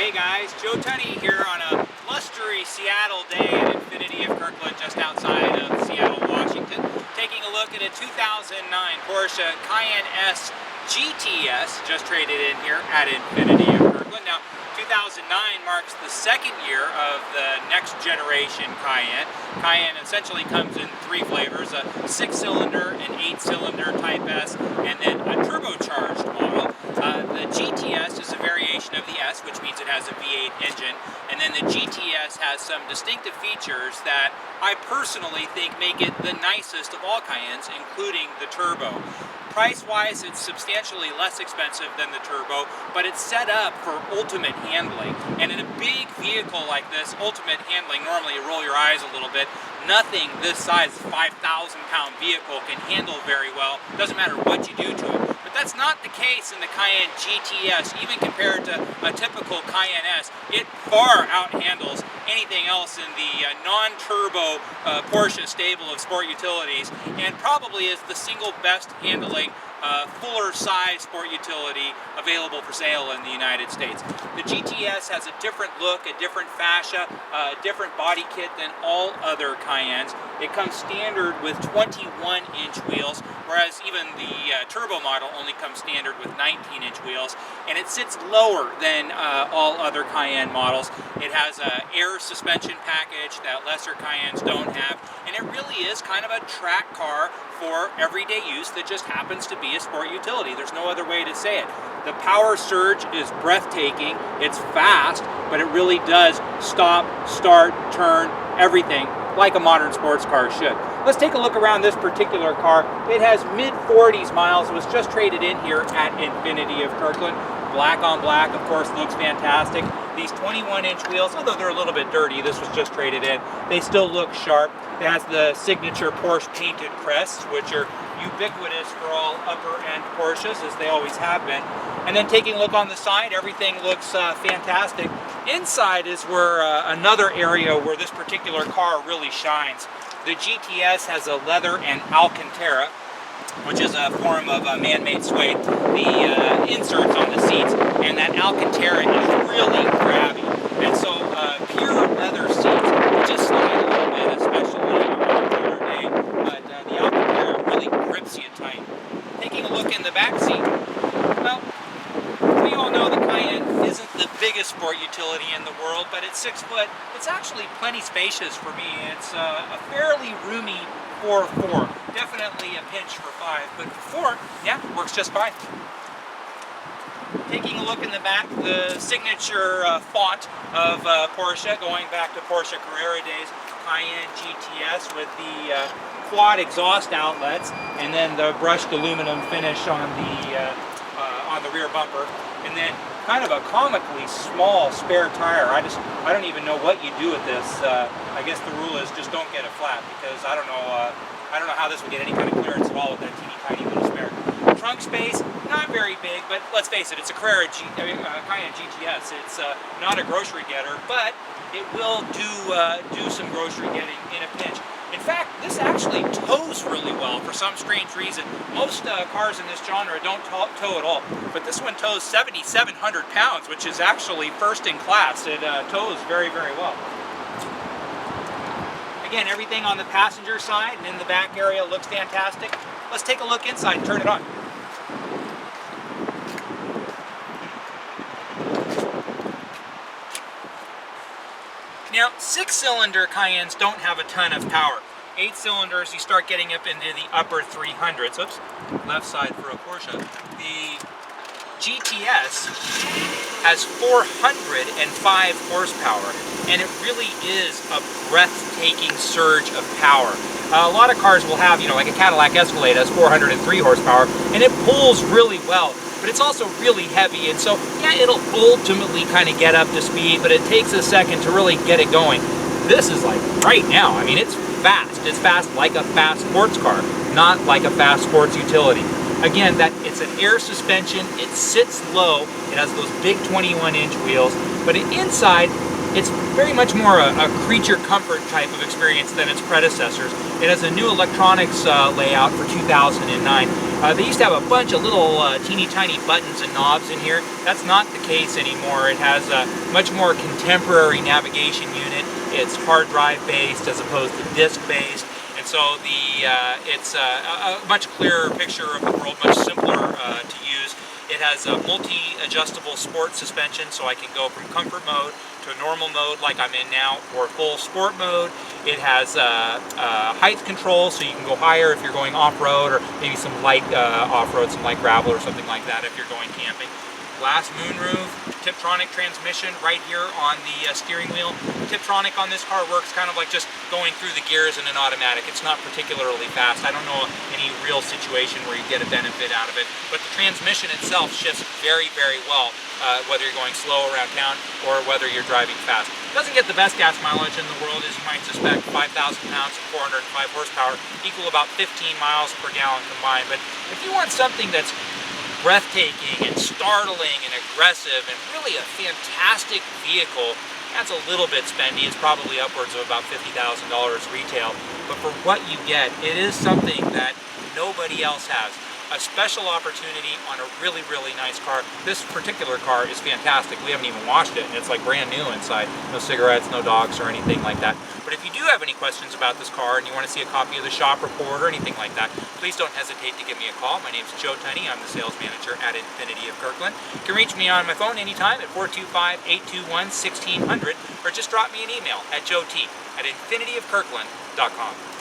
Hey guys, Joe Tunney here on a blustery Seattle day at Infiniti of Kirkland, just outside of Seattle, Washington, taking a look at a 2009 Porsche Cayenne GTS, just traded in here at Infiniti of Kirkland. Now, 2009 marks the second year of the next generation Cayenne. Cayenne essentially comes in three flavors: a 6-cylinder, an 8-cylinder Type S, and then a turbocharged model. The GTS is a variation of the S, which means it has a V8 engine, and then the GTS has some distinctive features that I personally think make it the nicest of all Cayennes, including the turbo. Price-wise, it's substantially less expensive than the turbo, but it's set up for ultimate handling. And in a big vehicle like this, ultimate handling, normally you roll your eyes a little bit, nothing this size, 5,000-pound vehicle can handle very well. Doesn't matter what you do to it. But that's not the case in the Cayenne GTS. Even compared to a typical Cayenne S, it far out-handles anything else in the non-turbo Porsche stable of sport utilities, and probably is the single best handling fuller size sport utility available for sale in the United States. The GTS has a different look, a different fascia, a different body kit than all other Cayennes. It comes standard with 21-inch wheels, whereas even the turbo model only comes standard with 19-inch wheels, and it sits lower than all other Cayenne models. It has an air suspension package that lesser Cayennes don't have, and it really is kind of a track car for everyday use that just happens to be a sport utility. There's no other way to say it. The power surge is breathtaking. It's fast, but it really does stop, start, turn, everything like a modern sports car should. Let's take a look around this particular car. It has mid-40s miles. It was just traded in here at Infiniti of Kirkland. Black on black, of course, looks fantastic. These 21-inch wheels, although they're a little bit dirty, this was just traded in, they still look sharp. It has the signature Porsche painted crests, which are ubiquitous for all upper-end Porsches, as they always have been. And then taking a look on the side, everything looks fantastic. Inside is where another area where this particular car really shines. The GTS has a leather and Alcantara, which is a form of man-made suede. The inserts on the seats, and that Alcantara is really grabby. And so pure leather seats, which just slide a little bit, especially on a cooler day, but the Alcantara really grips you tight. Taking a look in the back seat, well, we all know the Cayenne isn't the biggest sport utility in the world, but at 6 foot, it's actually plenty spacious for me. It's a fairly roomy 4.4. Definitely a pinch for 5, but 4, yeah, works just fine. Taking a look in the back, the signature font of Porsche, going back to Porsche Carrera days, Cayenne GTS with the quad exhaust outlets, and then the brushed aluminum finish on the rear bumper, and then kind of a comically small spare tire. I don't even know what you do with this. I guess the rule is just don't get it flat, because I don't know how this would get any kind of clearance at all with that teeny tiny little spare. Trunk space, not very big, but let's face it, it's a Cayenne GTS. It's not a grocery getter, but it will do some grocery getting in a pinch. In fact, this actually tows really well for some strange reason. Most cars in this genre don't tow at all, but this one tows 7,700 pounds, which is actually first in class. It tows very, very well. Again, everything on the passenger side and in the back area looks fantastic. Let's take a look inside and turn it on. Now, 6-cylinder Cayennes don't have a ton of power. 8 cylinders, you start getting up into the upper 300s. Oops, left side for a Porsche. The GTS has 405 horsepower, and it really is a breathtaking surge of power. A lot of cars will have, like a Cadillac Escalade has 403 horsepower, and it pulls really well. But it's also really heavy, and so, yeah, it'll ultimately kind of get up to speed, but it takes a second to really get it going. This is like right now. I mean, it's fast. It's fast like a fast sports car, not like a fast sports utility. Again, it's an air suspension. It sits low. It has those big 21-inch wheels, but inside, it's very much more a creature comfort type of experience than its predecessors. It has a new electronics layout for 2009. They used to have a bunch of little teeny tiny buttons and knobs in here. That's not the case anymore. It has a much more contemporary navigation unit. It's hard drive based as opposed to disk based. And so it's a much clearer picture of the world, much simpler to use. It has a multi-adjustable sport suspension, so I can go from comfort mode to a normal mode like I'm in now, or full sport mode. It has height control, so you can go higher if you're going off-road, or maybe some light off-road, some light gravel or something like that if you're going camping. Glass moonroof, Tiptronic transmission right here on the steering wheel. Tiptronic on this car works kind of like just going through the gears in an automatic. It's not particularly fast. I don't know any real situation where you get a benefit out of it, but the transmission itself shifts very, very well, whether you're going slow around town or whether you're driving fast. It doesn't get the best gas mileage in the world, as you might suspect. 5,000 pounds and 405 horsepower equal about 15 miles per gallon combined. But if you want something that's breathtaking and startling and aggressive and really a fantastic vehicle, that's a little bit spendy. It's probably upwards of about $50,000 retail, but for what you get, it is something that nobody else has. A special opportunity on a really, really nice car. This particular car is fantastic. We haven't even washed it, and it's like brand new inside. No cigarettes, no dogs, or anything like that. But if you do have any questions about this car and you want to see a copy of the shop report or anything like that, please don't hesitate to give me a call. My name is Joe Tunney. I'm the sales manager at Infiniti of Kirkland. You can reach me on my phone anytime at 425-821-1600, or just drop me an email at joet@infinitiofkirkland.com.